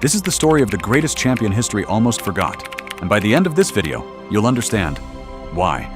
This is the story of the greatest champion history almost forgot, and by the end of this video, you'll understand why.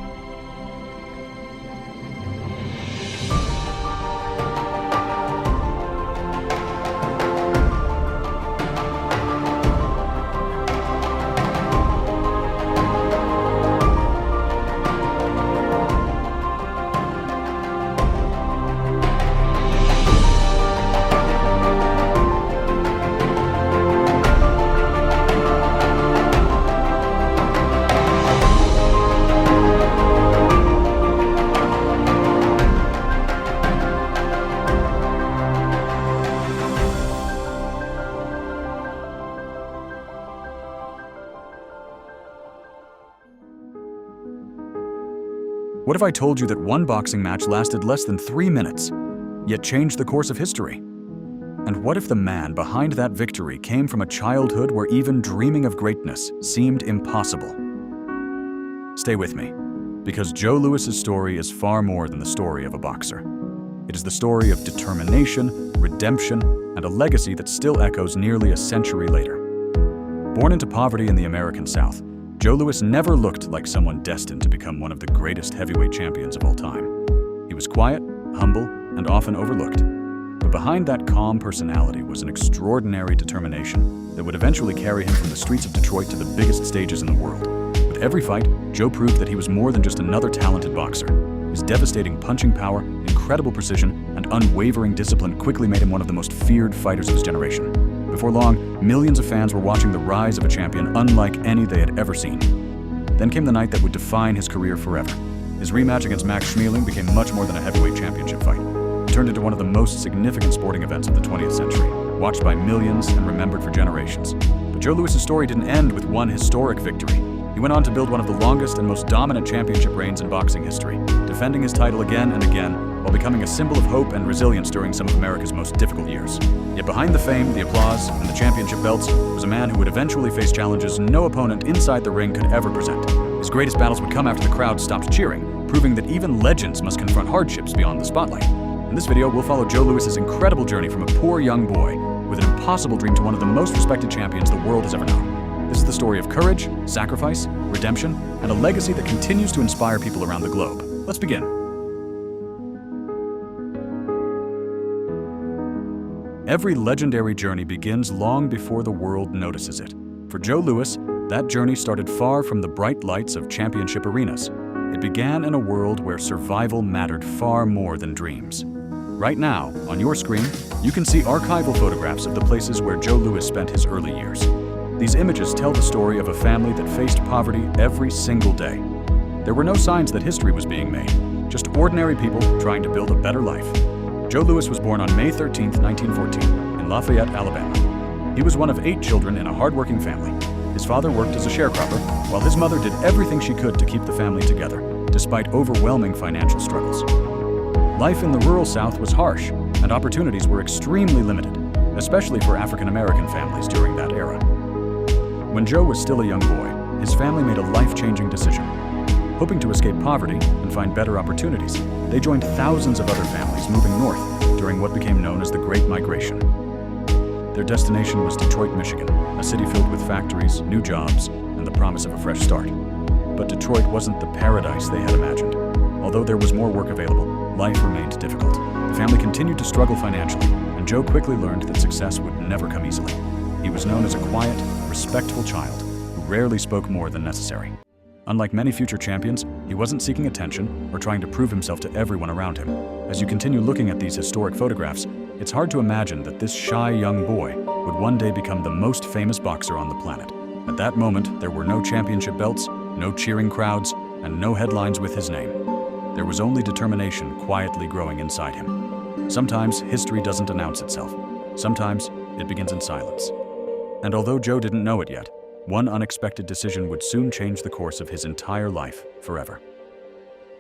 What if I told you that one boxing match lasted less than 3 minutes, yet changed the course of history? And what if the man behind that victory came from a childhood where even dreaming of greatness seemed impossible? Stay with me, because Joe Louis's story is far more than the story of a boxer. It is the story of determination, redemption, and a legacy that still echoes nearly a century later. Born into poverty in the American South, Joe Louis never looked like someone destined to become one of the greatest heavyweight champions of all time. He was quiet, humble, and often overlooked. But behind that calm personality was an extraordinary determination that would eventually carry him from the streets of Detroit to the biggest stages in the world. With every fight, Joe proved that he was more than just another talented boxer. His devastating punching power, incredible precision, and unwavering discipline quickly made him one of the most feared fighters of his generation. Before long, millions of fans were watching the rise of a champion unlike any they had ever seen. Then came the night that would define his career forever. His rematch against Max Schmeling became much more than a heavyweight championship fight. It turned into one of the most significant sporting events of the 20th century, watched by millions and remembered for generations. But Joe Louis's story didn't end with one historic victory. He went on to build one of the longest and most dominant championship reigns in boxing history, defending his title again and again, while becoming a symbol of hope and resilience during some of America's most difficult years. Yet behind the fame, the applause, and the championship belts was a man who would eventually face challenges no opponent inside the ring could ever present. His greatest battles would come after the crowd stopped cheering, proving that even legends must confront hardships beyond the spotlight. In this video, we'll follow Joe Louis's incredible journey from a poor young boy with an impossible dream to one of the most respected champions the world has ever known. This is the story of courage, sacrifice, redemption, and a legacy that continues to inspire people around the globe. Let's begin. Every legendary journey begins long before the world notices it. For Joe Louis, that journey started far from the bright lights of championship arenas. It began in a world where survival mattered far more than dreams. Right now, on your screen, you can see archival photographs of the places where Joe Louis spent his early years. These images tell the story of a family that faced poverty every single day. There were no signs that history was being made, just ordinary people trying to build a better life. Joe Louis was born on May 13, 1914, in Lafayette, Alabama. He was one of 8 children in a hardworking family. His father worked as a sharecropper, while his mother did everything she could to keep the family together, despite overwhelming financial struggles. Life in the rural South was harsh, and opportunities were extremely limited, especially for African American families during that era. When Joe was still a young boy, his family made a life-changing decision. Hoping to escape poverty and find better opportunities, they joined thousands of other families moving north during what became known as the Great Migration. Their destination was Detroit, Michigan, a city filled with factories, new jobs, and the promise of a fresh start. But Detroit wasn't the paradise they had imagined. Although there was more work available, life remained difficult. The family continued to struggle financially, and Joe quickly learned that success would never come easily. He was known as a quiet, respectful child who rarely spoke more than necessary. Unlike many future champions, he wasn't seeking attention or trying to prove himself to everyone around him. As you continue looking at these historic photographs, it's hard to imagine that this shy young boy would one day become the most famous boxer on the planet. At that moment, there were no championship belts, no cheering crowds, and no headlines with his name. There was only determination quietly growing inside him. Sometimes history doesn't announce itself. Sometimes it begins in silence. And although Joe didn't know it yet, one unexpected decision would soon change the course of his entire life forever.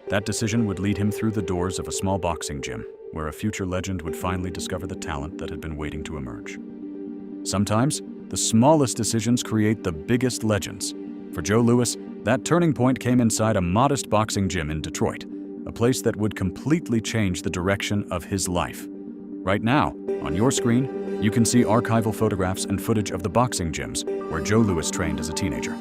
That decision would lead him through the doors of a small boxing gym, where a future legend would finally discover the talent that had been waiting to emerge. Sometimes, the smallest decisions create the biggest legends. For Joe Louis, that turning point came inside a modest boxing gym in Detroit, a place that would completely change the direction of his life. Right now, on your screen, you can see archival photographs and footage of the boxing gyms where Joe Louis trained as a teenager.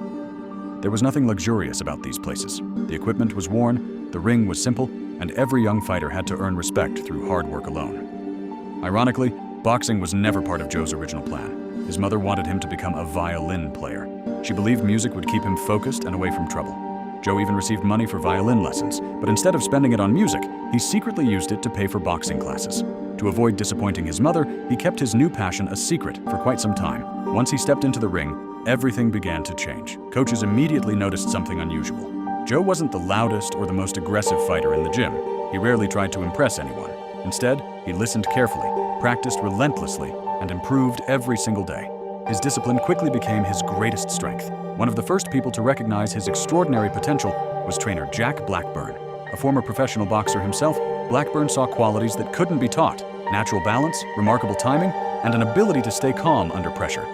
There was nothing luxurious about these places. The equipment was worn, the ring was simple, and every young fighter had to earn respect through hard work alone. Ironically, boxing was never part of Joe's original plan. His mother wanted him to become a violin player. She believed music would keep him focused and away from trouble. Joe even received money for violin lessons, but instead of spending it on music, he secretly used it to pay for boxing classes. To avoid disappointing his mother, he kept his new passion a secret for quite some time. Once he stepped into the ring, everything began to change. Coaches immediately noticed something unusual. Joe wasn't the loudest or the most aggressive fighter in the gym. He rarely tried to impress anyone. Instead, he listened carefully, practiced relentlessly, and improved every single day. His discipline quickly became his greatest strength. One of the first people to recognize his extraordinary potential was trainer Jack Blackburn. A former professional boxer himself, Blackburn saw qualities that couldn't be taught: natural balance, remarkable timing, and an ability to stay calm under pressure.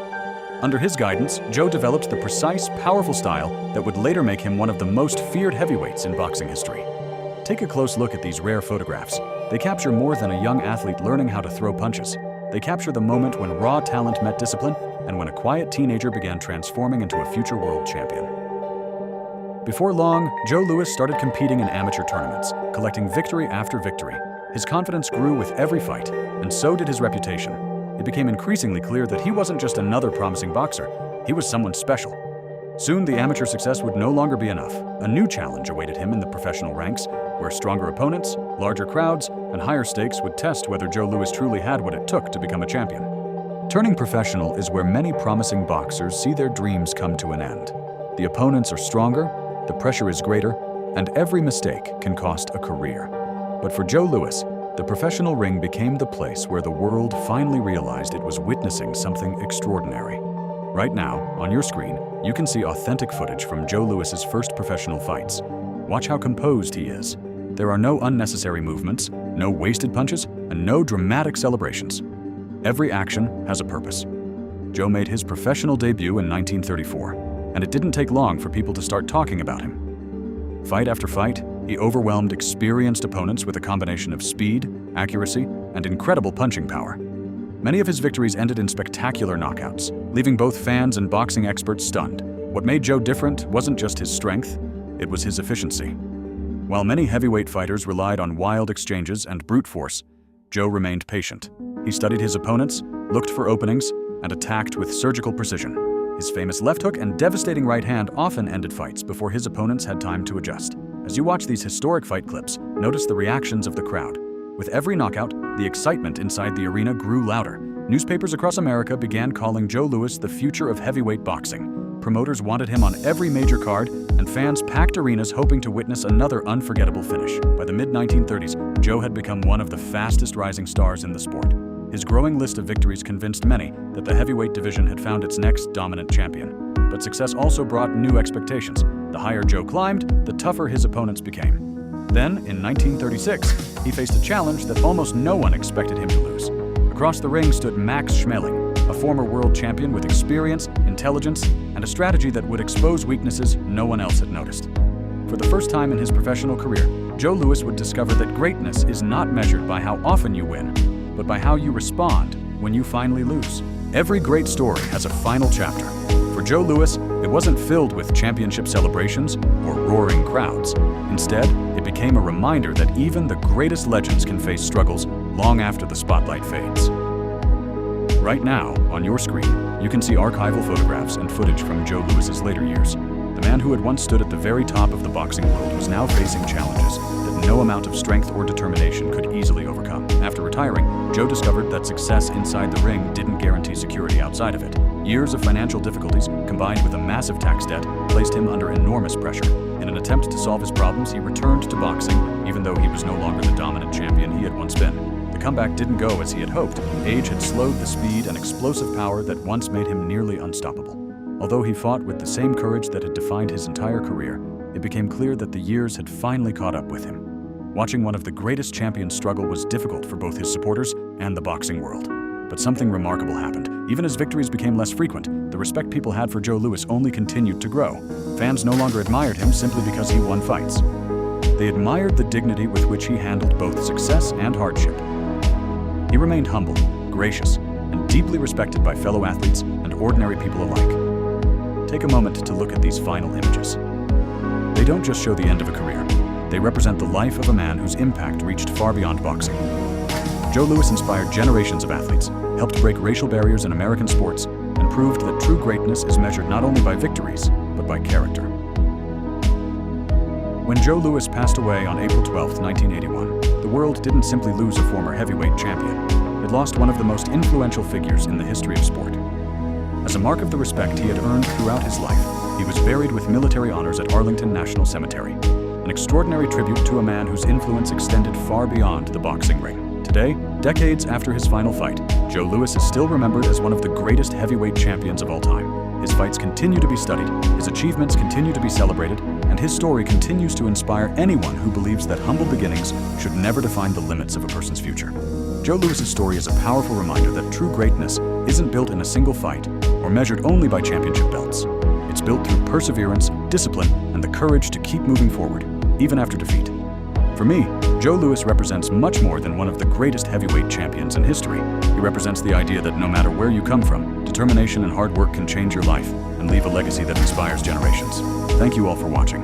Under his guidance, Joe developed the precise, powerful style that would later make him one of the most feared heavyweights in boxing history. Take a close look at these rare photographs. They capture more than a young athlete learning how to throw punches. They capture the moment when raw talent met discipline and when a quiet teenager began transforming into a future world champion. Before long, Joe Louis started competing in amateur tournaments, collecting victory after victory. His confidence grew with every fight, and so did his reputation. It became increasingly clear that he wasn't just another promising boxer, he was someone special. Soon, the amateur success would no longer be enough. A new challenge awaited him in the professional ranks, where stronger opponents, larger crowds, and higher stakes would test whether Joe Louis truly had what it took to become a champion. Turning professional is where many promising boxers see their dreams come to an end. The opponents are stronger, the pressure is greater, and every mistake can cost a career. But for Joe Louis, the professional ring became the place where the world finally realized it was witnessing something extraordinary. Right now, on your screen, you can see authentic footage from Joe Louis's first professional fights. Watch how composed he is. There are no unnecessary movements, no wasted punches, and no dramatic celebrations. Every action has a purpose. Joe made his professional debut in 1934, and it didn't take long for people to start talking about him. Fight after fight, he overwhelmed experienced opponents with a combination of speed, accuracy, and incredible punching power. Many of his victories ended in spectacular knockouts, leaving both fans and boxing experts stunned. What made Joe different wasn't just his strength, it was his efficiency. While many heavyweight fighters relied on wild exchanges and brute force, Joe remained patient. He studied his opponents, looked for openings, and attacked with surgical precision. His famous left hook and devastating right hand often ended fights before his opponents had time to adjust. As you watch these historic fight clips, notice the reactions of the crowd. With every knockout, the excitement inside the arena grew louder. Newspapers across America began calling Joe Louis the future of heavyweight boxing. Promoters wanted him on every major card, and fans packed arenas hoping to witness another unforgettable finish. By the mid-1930s, Joe had become one of the fastest rising stars in the sport. His growing list of victories convinced many that the heavyweight division had found its next dominant champion. But success also brought new expectations. The higher Joe climbed, the tougher his opponents became. Then, in 1936, he faced a challenge that almost no one expected him to lose. Across the ring stood Max Schmeling, a former world champion with experience, intelligence, and a strategy that would expose weaknesses no one else had noticed. For the first time in his professional career, Joe Louis would discover that greatness is not measured by how often you win, but by how you respond when you finally lose. Every great story has a final chapter. For Joe Louis, it wasn't filled with championship celebrations or roaring crowds. Instead, it became a reminder that even the greatest legends can face struggles long after the spotlight fades. Right now, on your screen, you can see archival photographs and footage from Joe Louis's later years. The man who had once stood at the very top of the boxing world was now facing challenges that no amount of strength or determination could easily overcome. After retiring, Joe discovered that success inside the ring didn't guarantee security outside of it. Years of financial difficulties, combined with a massive tax debt, placed him under enormous pressure. In an attempt to solve his problems, he returned to boxing, even though he was no longer the dominant champion he had once been. The comeback didn't go as he had hoped. Age had slowed the speed and explosive power that once made him nearly unstoppable. Although he fought with the same courage that had defined his entire career, it became clear that the years had finally caught up with him. Watching one of the greatest champions struggle was difficult for both his supporters and the boxing world. But something remarkable happened. Even as victories became less frequent, the respect people had for Joe Louis only continued to grow. Fans no longer admired him simply because he won fights. They admired the dignity with which he handled both success and hardship. He remained humble, gracious, and deeply respected by fellow athletes and ordinary people alike. Take a moment to look at these final images. They don't just show the end of a career. They represent the life of a man whose impact reached far beyond boxing. Joe Louis inspired generations of athletes, helped break racial barriers in American sports, and proved that true greatness is measured not only by victories, but by character. When Joe Louis passed away on April 12, 1981, the world didn't simply lose a former heavyweight champion. It lost one of the most influential figures in the history of sport. As a mark of the respect he had earned throughout his life, he was buried with military honors at Arlington National Cemetery, an extraordinary tribute to a man whose influence extended far beyond the boxing ring. Today, decades after his final fight, Joe Louis is still remembered as one of the greatest heavyweight champions of all time. His fights continue to be studied, his achievements continue to be celebrated, and his story continues to inspire anyone who believes that humble beginnings should never define the limits of a person's future. Joe Louis's story is a powerful reminder that true greatness isn't built in a single fight or measured only by championship belts. It's built through perseverance, discipline, and the courage to keep moving forward, even after defeat. For me, Joe Louis represents much more than one of the greatest heavyweight champions in history. He represents the idea that no matter where you come from, determination and hard work can change your life and leave a legacy that inspires generations. Thank you all for watching.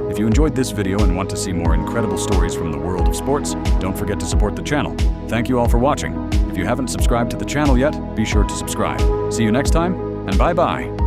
If you enjoyed this video and want to see more incredible stories from the world of sports, don't forget to support the channel. Thank you all for watching. If you haven't subscribed to the channel yet, be sure to subscribe. See you next time, and bye-bye.